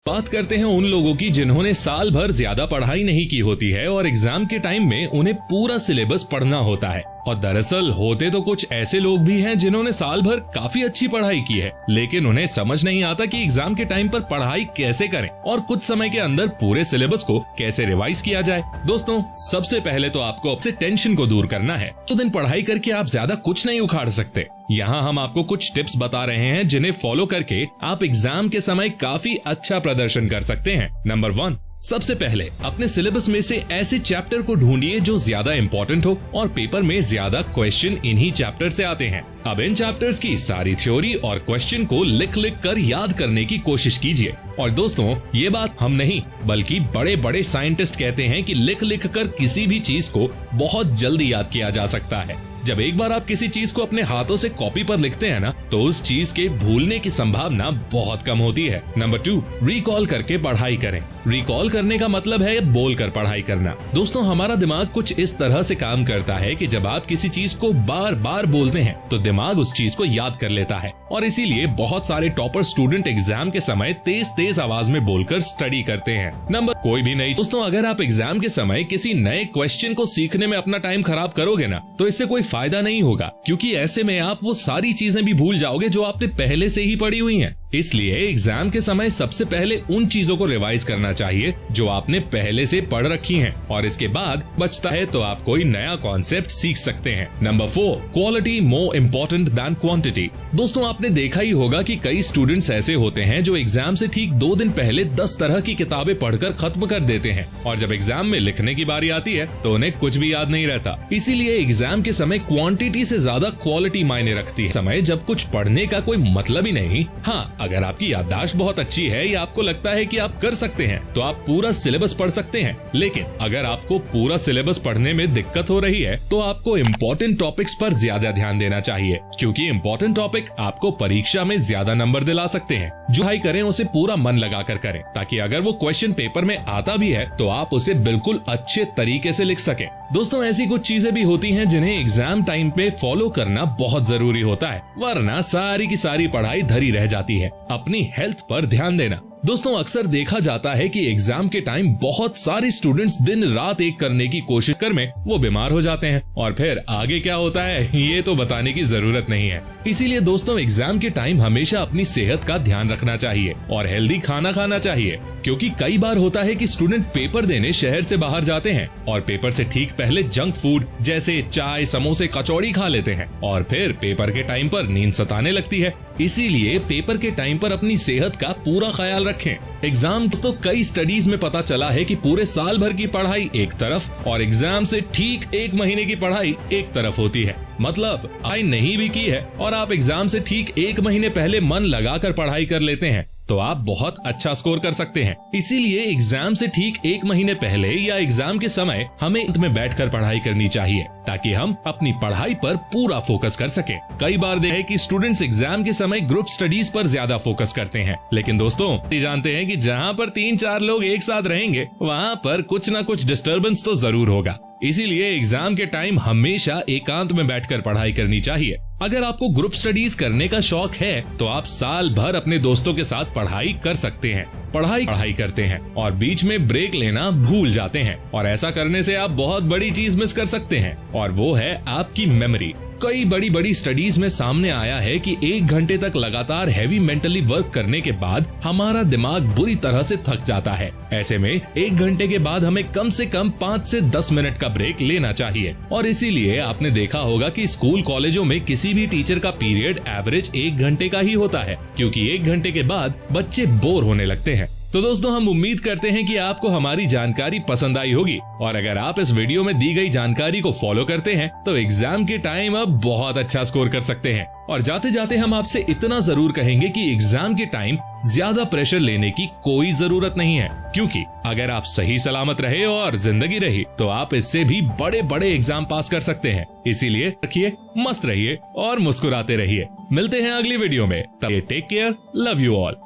बात करते हैं उन लोगों की जिन्होंने साल भर ज्यादा पढ़ाई नहीं की होती है और एग्जाम के टाइम में उन्हें पूरा सिलेबस पढ़ना होता है। और दरअसल होते तो कुछ ऐसे लोग भी हैं जिन्होंने साल भर काफी अच्छी पढ़ाई की है, लेकिन उन्हें समझ नहीं आता कि एग्जाम के टाइम पर पढ़ाई कैसे करें और कुछ समय के अंदर पूरे सिलेबस को कैसे रिवाइज किया जाए। दोस्तों, सबसे पहले तो आपको अपने टेंशन को दूर करना है। तो दिन पढ़ाई करके आप ज्यादा कुछ नहीं उखाड़ सकते। यहाँ हम आपको कुछ टिप्स बता रहे हैं जिन्हें फॉलो करके आप एग्जाम के समय काफी अच्छा प्रदर्शन कर सकते हैं। नंबर 1, सबसे पहले अपने सिलेबस में से ऐसे चैप्टर को ढूंढिए जो ज्यादा इंपॉर्टेंट हो और पेपर में ज्यादा क्वेश्चन इन्हीं चैप्टर से आते हैं। अब इन चैप्टर्स की सारी थ्योरी और क्वेश्चन को लिख लिख कर याद करने की कोशिश कीजिए। और दोस्तों, ये बात हम नहीं बल्कि बड़े बड़े साइंटिस्ट कहते हैं कि लिख लिख कर किसी भी चीज को बहुत जल्दी याद किया जा सकता है। जब एक बार आप किसी चीज को अपने हाथों से कॉपी पर लिखते हैं ना, तो उस चीज के भूलने की संभावना बहुत कम होती है। नंबर 2, रिकॉल करके पढ़ाई करें। रिकॉल करने का मतलब है बोलकर पढ़ाई करना। दोस्तों, हमारा दिमाग कुछ इस तरह से काम करता है कि जब आप किसी चीज को बार बार बोलते हैं तो दिमाग उस चीज को याद कर लेता है और इसीलिए बहुत सारे टॉपर स्टूडेंट एग्जाम के समय तेज तेज आवाज में बोलकर स्टडी करते हैं। नंबर कोई भी नहीं। दोस्तों, अगर आप एग्जाम के समय किसी नए क्वेश्चन को सीखने में अपना टाइम खराब करोगे ना, तो इससे कोई फायदा नहीं होगा, क्योंकि ऐसे में आप वो सारी चीजें भी भूल जाओगे जो आपने पहले से ही पढ़ी हुई हैं। इसलिए एग्जाम के समय सबसे पहले उन चीजों को रिवाइज करना चाहिए जो आपने पहले से पढ़ रखी हैं, और इसके बाद बचता है तो आप कोई नया कॉन्सेप्ट सीख सकते हैं। Number 4, quality more important then quantity. दोस्तों, आपने देखा ही होगा कि कई स्टूडेंट्स ऐसे होते हैं जो एग्जाम से ठीक 2 दिन पहले 10 तरह की किताबें पढ़कर खत्म कर देते हैं और जब एग्जाम में लिखने की बारी आती है तो उन्हें कुछ भी याद नहीं रहता। इसीलिए एग्जाम के समय क्वांटिटी से ज्यादा क्वालिटी मायने रखती है। समय जब कुछ पढ़ने का कोई मतलब ही नहीं। हाँ, अगर आपकी याददाश्त बहुत अच्छी है या आपको लगता है कि आप कर सकते हैं तो आप पूरा सिलेबस पढ़ सकते हैं, लेकिन अगर आपको पूरा सिलेबस पढ़ने में दिक्कत हो रही है तो आपको इम्पोर्टेंट टॉपिक्स पर ज्यादा ध्यान देना चाहिए, क्योंकि इम्पोर्टेंट टॉपिक आपको परीक्षा में ज्यादा नंबर दिला सकते हैं। जो पढ़ाई करें उसे पूरा मन लगाकर करें, ताकि अगर वो क्वेश्चन पेपर में आता भी है तो आप उसे बिल्कुल अच्छे तरीके से लिख सकें। दोस्तों, ऐसी कुछ चीजें भी होती हैं जिन्हें एग्जाम टाइम पे फॉलो करना बहुत जरूरी होता है, वरना सारी की सारी पढ़ाई धरी रह जाती है। अपनी हेल्थ पर ध्यान देना। दोस्तों, अक्सर देखा जाता है कि एग्जाम के टाइम बहुत सारे स्टूडेंट्स दिन रात एक करने की कोशिश कर में वो बीमार हो जाते हैं और फिर आगे क्या होता है ये तो बताने की जरूरत नहीं है। इसीलिए दोस्तों, एग्जाम के टाइम हमेशा अपनी सेहत का ध्यान रखना चाहिए और हेल्दी खाना खाना चाहिए, क्योंकि कई बार होता है कि स्टूडेंट पेपर देने शहर से बाहर जाते हैं और पेपर से ठीक पहले जंक फूड जैसे चाय, समोसे, कचौड़ी खा लेते हैं और फिर पेपर के टाइम पर नींद सताने लगती है। इसीलिए पेपर के टाइम पर अपनी सेहत का पूरा ख्याल रखें। एग्जाम तो कई स्टडीज में पता चला है कि पूरे साल भर की पढ़ाई एक तरफ और एग्जाम से ठीक 1 महीने की पढ़ाई एक तरफ होती है। मतलब पढ़ाई नहीं भी की है और आप एग्जाम से ठीक 1 महीने पहले मन लगाकर पढ़ाई कर लेते हैं तो आप बहुत अच्छा स्कोर कर सकते हैं। इसीलिए एग्जाम से ठीक 1 महीने पहले या एग्जाम के समय हमें अंत में बैठकर पढ़ाई करनी चाहिए, ताकि हम अपनी पढ़ाई पर पूरा फोकस कर सकें। कई बार देखा है कि स्टूडेंट्स एग्जाम के समय ग्रुप स्टडीज पर ज्यादा फोकस करते हैं, लेकिन दोस्तों जानते हैं कि जहां पर 3-4 लोग एक साथ रहेंगे वहां पर कुछ न कुछ डिस्टर्बेंस तो जरूर होगा। इसीलिए एग्जाम के टाइम हमेशा एकांत में बैठकर पढ़ाई करनी चाहिए। अगर आपको ग्रुप स्टडीज करने का शौक है तो आप साल भर अपने दोस्तों के साथ पढ़ाई कर सकते हैं। पढ़ाई करते हैं और बीच में ब्रेक लेना भूल जाते हैं, और ऐसा करने से आप बहुत बड़ी चीज मिस कर सकते हैं, और वो है आपकी मेमोरी। कई बड़ी स्टडीज में सामने आया है कि 1 घंटे तक लगातार हैवी मेंटली वर्क करने के बाद हमारा दिमाग बुरी तरह से थक जाता है। ऐसे में 1 घंटे के बाद हमें कम से कम 5 से 10 मिनट का ब्रेक लेना चाहिए। और इसीलिए आपने देखा होगा कि स्कूल कॉलेजों में किसी भी टीचर का पीरियड एवरेज 1 घंटे का ही होता है, क्योंकि 1 घंटे के बाद बच्चे बोर होने लगते हैं। तो दोस्तों, हम उम्मीद करते हैं कि आपको हमारी जानकारी पसंद आई होगी, और अगर आप इस वीडियो में दी गई जानकारी को फॉलो करते हैं तो एग्जाम के टाइम अब बहुत अच्छा स्कोर कर सकते हैं। और जाते जाते हम आपसे इतना जरूर कहेंगे कि एग्जाम के टाइम ज्यादा प्रेशर लेने की कोई जरूरत नहीं है, क्योंकि अगर आप सही सलामत रहे और जिंदगी रही तो आप इससे भी बड़े एग्जाम पास कर सकते हैं। इसीलिए रखिए, मस्त रहिए और मुस्कुराते रहिए। मिलते हैं अगली वीडियो में, तब take care, love you all.